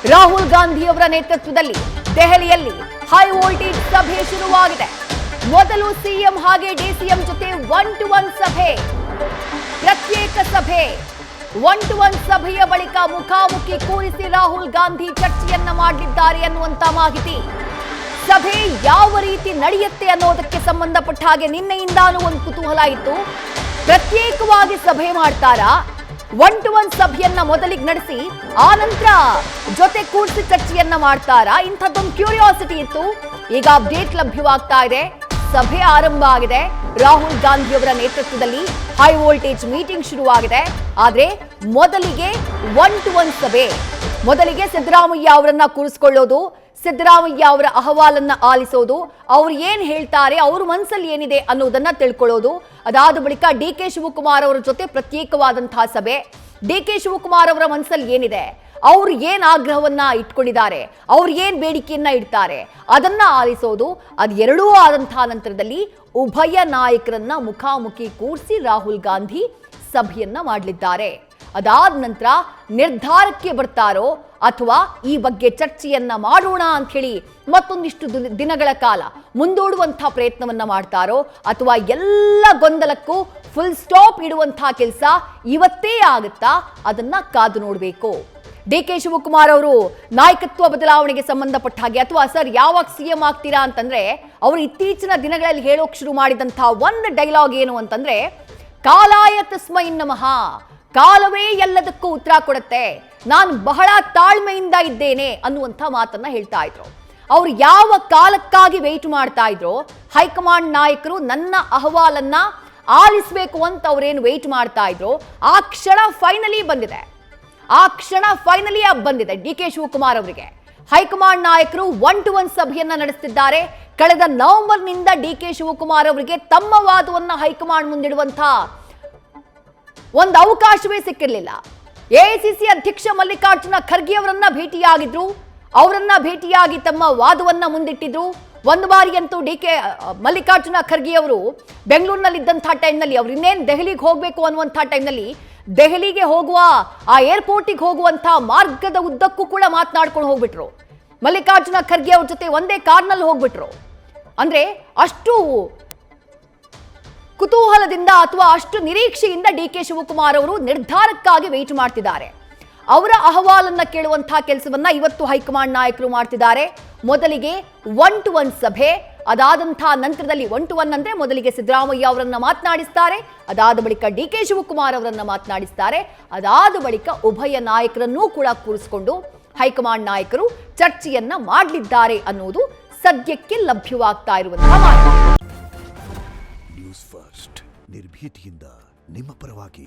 ರಾಹುಲ್ ಗಾಂಧಿ ಅವರ ನೇತೃತ್ವದಲ್ಲಿ ದೆಹಲಿಯಲ್ಲಿ ಹೈ ವೋಲ್ಟೇಜ್ ಸಭೆ ಶುರುವಾಗಿದೆ. ಮೊದಲು ಸಿಎಂ ಹಾಗೆ ಡಿಸಿಎಂ ಜೊತೆ 1-to-1 ಸಭೆ, ಪ್ರತ್ಯೇಕ ಸಭೆ. 1-to-1 ಸಭೆಯ ಬಳಿಕ ಮುಖಾಮುಖಿ ಕೂರಿಸಿ ರಾಹುಲ್ ಗಾಂಧಿ ಚರ್ಚೆಯನ್ನ ಮಾಡಲಿದ್ದಾರೆ ಅನ್ನುವಂತ ಮಾಹಿತಿ. ಸಭೆ ಯಾವ ರೀತಿ ನಡೆಯುತ್ತೆ ಅನ್ನೋದಕ್ಕೆ ಸಂಬಂಧಪಟ್ಟ ಹಾಗೆ ನಿನ್ನೆಯಿಂದಾನು ಒಂದು ಕುತೂಹಲ ಇತ್ತು. ಪ್ರತ್ಯೇಕವಾಗಿ ಸಭೆ ಮಾಡ್ತಾರಾ, 1-to-1 ಸಭೆಯನ್ನ ಮೊದಲಿಗೆ ನಡೆಸಿ ಆ ನಂತರ ಜೊತೆ ಕೂರಿಸಿ ಚರ್ಚೆಯನ್ನ ಮಾಡ್ತಾರಾ, ಇಂಥದ್ದೊಂದು ಕ್ಯೂರಿಯಾಸಿಟಿ ಇತ್ತು. ಈಗ ಅಪ್ಡೇಟ್ ಲಭ್ಯವಾಗ್ತಾ ಇದೆ. ಸಭೆ ಆರಂಭ ಆಗಿದೆ. ರಾಹುಲ್ ಗಾಂಧಿ ಅವರ ನೇತೃತ್ವದಲ್ಲಿ ಹೈ ವೋಲ್ಟೇಜ್ ಮೀಟಿಂಗ್ ಶುರುವಾಗಿದೆ. ಆದ್ರೆ ಮೊದಲಿಗೆ 1-to-1 ಸಭೆ. ಮೊದಲಿಗೆ ಸಿದ್ದರಾಮಯ್ಯ ಅವರನ್ನ ಕೂರಿಸಿಕೊಳ್ಳೋದು, ಸಿದ್ದರಾಮಯ್ಯ ಅವರ ಅಹವಾಲನ್ನ ಆಲಿಸೋದು, ಅವ್ರು ಏನ್ ಹೇಳ್ತಾರೆ, ಅವ್ರ ಮನಸ್ಸಲ್ಲಿ ಏನಿದೆ ಅನ್ನೋದನ್ನ ತಿಳ್ಕೊಳ್ಳೋದು. ಅದಾದ ಬಳಿಕ ಡಿ.ಕೆ. ಶಿವಕುಮಾರ್ ಅವರ ಜೊತೆ ಪ್ರತ್ಯೇಕವಾದಂತಹ ಸಭೆ. ಡಿ.ಕೆ. ಶಿವಕುಮಾರ್ ಅವರ ಮನಸ್ಸಲ್ಲಿ ಏನಿದೆ, ಅವ್ರು ಏನ್ ಆಗ್ರಹವನ್ನ ಇಟ್ಕೊಂಡಿದ್ದಾರೆ, ಅವ್ರು ಏನ್ ಬೇಡಿಕೆಯನ್ನ ಇಡ್ತಾರೆ, ಅದನ್ನ ಆಲಿಸೋದು. ಅದೆರಡೂ ಆದಂತಹ ನಂತರದಲ್ಲಿ ಉಭಯ ನಾಯಕರನ್ನ ಮುಖಾಮುಖಿ ಕೂರಿಸಿ ರಾಹುಲ್ ಗಾಂಧಿ ಸಭೆಯನ್ನ ಮಾಡಲಿದ್ದಾರೆ. ಅದಾದ ನಂತರ ನಿರ್ಧಾರಕ್ಕೆ ಬರ್ತಾರೋ ಅಥವಾ ಈ ಬಗ್ಗೆ ಚರ್ಚೆಯನ್ನ ಮಾಡೋಣ ಅಂತ ಹೇಳಿ ಮತ್ತೊಂದಿಷ್ಟು ದಿನಗಳ ಕಾಲ ಮುಂದೂಡುವಂತಹ ಪ್ರಯತ್ನವನ್ನ ಮಾಡ್ತಾರೋ ಅಥವಾ ಎಲ್ಲ ಗೊಂದಲಕ್ಕೂ ಫುಲ್ ಸ್ಟಾಪ್ ಇಡುವಂತಹ ಕೆಲಸ ಇವತ್ತೇ ಆಗುತ್ತಾ, ಅದನ್ನ ಕಾದು ನೋಡಬೇಕು. ಡಿ.ಕೆ. ಶಿವಕುಮಾರ್ ಅವರು ನಾಯಕತ್ವ ಬದಲಾವಣೆಗೆ ಸಂಬಂಧಪಟ್ಟ ಹಾಗೆ ಅಥವಾ ಸರ್ ಯಾವಾಗ ಸಿಎಂ ಆಗ್ತೀರಾ ಅಂತಂದ್ರೆ ಅವರು ಇತ್ತೀಚಿನ ದಿನಗಳಲ್ಲಿ ಹೇಳೋಕ್ ಶುರು ಮಾಡಿದಂತಹ ಒಂದು ಡೈಲಾಗ್ ಏನು ಅಂತಂದ್ರೆ, ಕಾಲಾಯ ತಸ್ಮೈ ನಮಃ, ಕಾಲವೇ ಎಲ್ಲದಕ್ಕೂ ಉತ್ತರ ಕೊಡುತ್ತೆ, ನಾನು ಬಹಳ ತಾಳ್ಮೆಯಿಂದ ಇದ್ದೇನೆ ಅನ್ನುವಂಥ ಮಾತನ್ನ ಹೇಳ್ತಾ ಇದ್ರು. ಅವ್ರು ಯಾವ ಕಾಲಕ್ಕಾಗಿ ವೆಯ್ಟ್ ಮಾಡ್ತಾ ಇದ್ರು, ಹೈಕಮಾಂಡ್ ನಾಯಕರು ನನ್ನ ಅಹವಾಲನ್ನ ಆಲಿಸಬೇಕು ಅಂತ ಅವ್ರೇನು ವೆಯ್ಟ್ ಮಾಡ್ತಾ ಇದ್ರು, ಆ ಕ್ಷಣ ಫೈನಲಿ ಬಂದಿದೆ. ಆ ಕ್ಷಣ ಫೈನಲಿ ಬಂದಿದೆ. ಡಿ.ಕೆ. ಶಿವಕುಮಾರ್ ಅವರಿಗೆ ಹೈಕಮಾಂಡ್ ನಾಯಕರು 1-to-1 ಸಭೆಯನ್ನ ನಡೆಸುತ್ತಿದ್ದಾರೆ. ಕಳೆದ ನವೆಂಬರ್ನಿಂದ ಡಿ.ಕೆ. ಶಿವಕುಮಾರ್ ಅವರಿಗೆ ತಮ್ಮ ವಾದವನ್ನ ಹೈಕಮಾಂಡ್ ಮುಂದಿಡುವಂತ ಒಂದು ಅವಕಾಶವೇ ಸಿಕ್ಕಿರಲಿಲ್ಲ. ಎಐಸಿಸಿ ಅಧ್ಯಕ್ಷ ಮಲ್ಲಿಕಾರ್ಜುನ ಖರ್ಗೆ ಅವರನ್ನ ಭೇಟಿಯಾಗಿದ್ರು, ಅವರನ್ನ ಭೇಟಿಯಾಗಿ ತಮ್ಮ ವಾದವನ್ನ ಮುಂದಿಟ್ಟಿದ್ರು. ಒಂದು ಬಾರಿ ಅಂತೂ ಮಲ್ಲಿಕಾರ್ಜುನ ಖರ್ಗೆ ಅವರು ಬೆಂಗಳೂರಿನಲ್ಲಿದ್ದಂತಹ ಟೈಮ್ನಲ್ಲಿ ಅವ್ರು ಇನ್ನೇನು ದೆಹಲಿಗೆ ಹೋಗಬೇಕು ಅನ್ನುವಂಥ ಟೈಮ್ನಲ್ಲಿ ದೆಹಲಿಗೆ ಹೋಗುವ ಆ ಏರ್ಪೋರ್ಟಿಗೆ ಹೋಗುವಂತ ಮಾರ್ಗದ ಉದ್ದಕ್ಕೂ ಕೂಡ ಮಾತನಾಡ್ಕೊಂಡು ಹೋಗ್ಬಿಟ್ರು. ಮಲ್ಲಿಕಾರ್ಜುನ ಖರ್ಗೆ ಅವ್ರ ಜೊತೆ ಒಂದೇ ಕಾರ್ನಲ್ಲಿ ಹೋಗ್ಬಿಟ್ರು. ಅಂದ್ರೆ ಅಷ್ಟು ಕುತೂಹಲದಿಂದ ಅಥವಾ ಅಷ್ಟು ನಿರೀಕ್ಷೆಯಿಂದ ಡಿ.ಕೆ. ಶಿವಕುಮಾರ್ ಅವರು ನಿರ್ಧಾರಕ್ಕಾಗಿ ವೆಯ್ಟ್ ಮಾಡ್ತಿದ್ದಾರೆ. ಅವರ ಅಹವಾಲನ್ನ ಕೇಳುವಂತಹ ಕೆಲಸವನ್ನ ಇವತ್ತು ಹೈಕಮಾಂಡ್ ನಾಯಕರು ಮಾಡ್ತಿದ್ದಾರೆ. ಮೊದಲಿಗೆ 1-to-1 ಸಭೆ, ಅದಾದಂತಹ ನಂತರದಲ್ಲಿ 1-to-1 ಅಂದ್ರೆ ಮೊದಲಿಗೆ ಸಿದ್ದರಾಮಯ್ಯ ಅವರನ್ನ ಮಾತನಾಡಿಸ್ತಾರೆ, ಅದಾದ ಬಳಿಕ ಡಿ.ಕೆ. ಶಿವಕುಮಾರ್ ಅವರನ್ನ ಮಾತನಾಡಿಸ್ತಾರೆ, ಅದಾದ ಬಳಿಕ ಉಭಯ ನಾಯಕರನ್ನೂ ಕೂಡ ಕೂರಿಸಿಕೊಂಡು ಹೈಕಮಾಂಡ್ ನಾಯಕರು ಚರ್ಚೆಯನ್ನ ಮಾಡಲಿದ್ದಾರೆ ಅನ್ನೋದು ಸದ್ಯಕ್ಕೆ ಲಭ್ಯವಾಗ್ತಾ ಇರುವಂತಹ ಮಾಹಿತಿ. ನ್ಯೂಸ್ ಫಸ್ಟ್ ನಿರ್ಭೀತಿಯಿಂದ ನಿಮ್ಮ ಪರವಾಗಿ.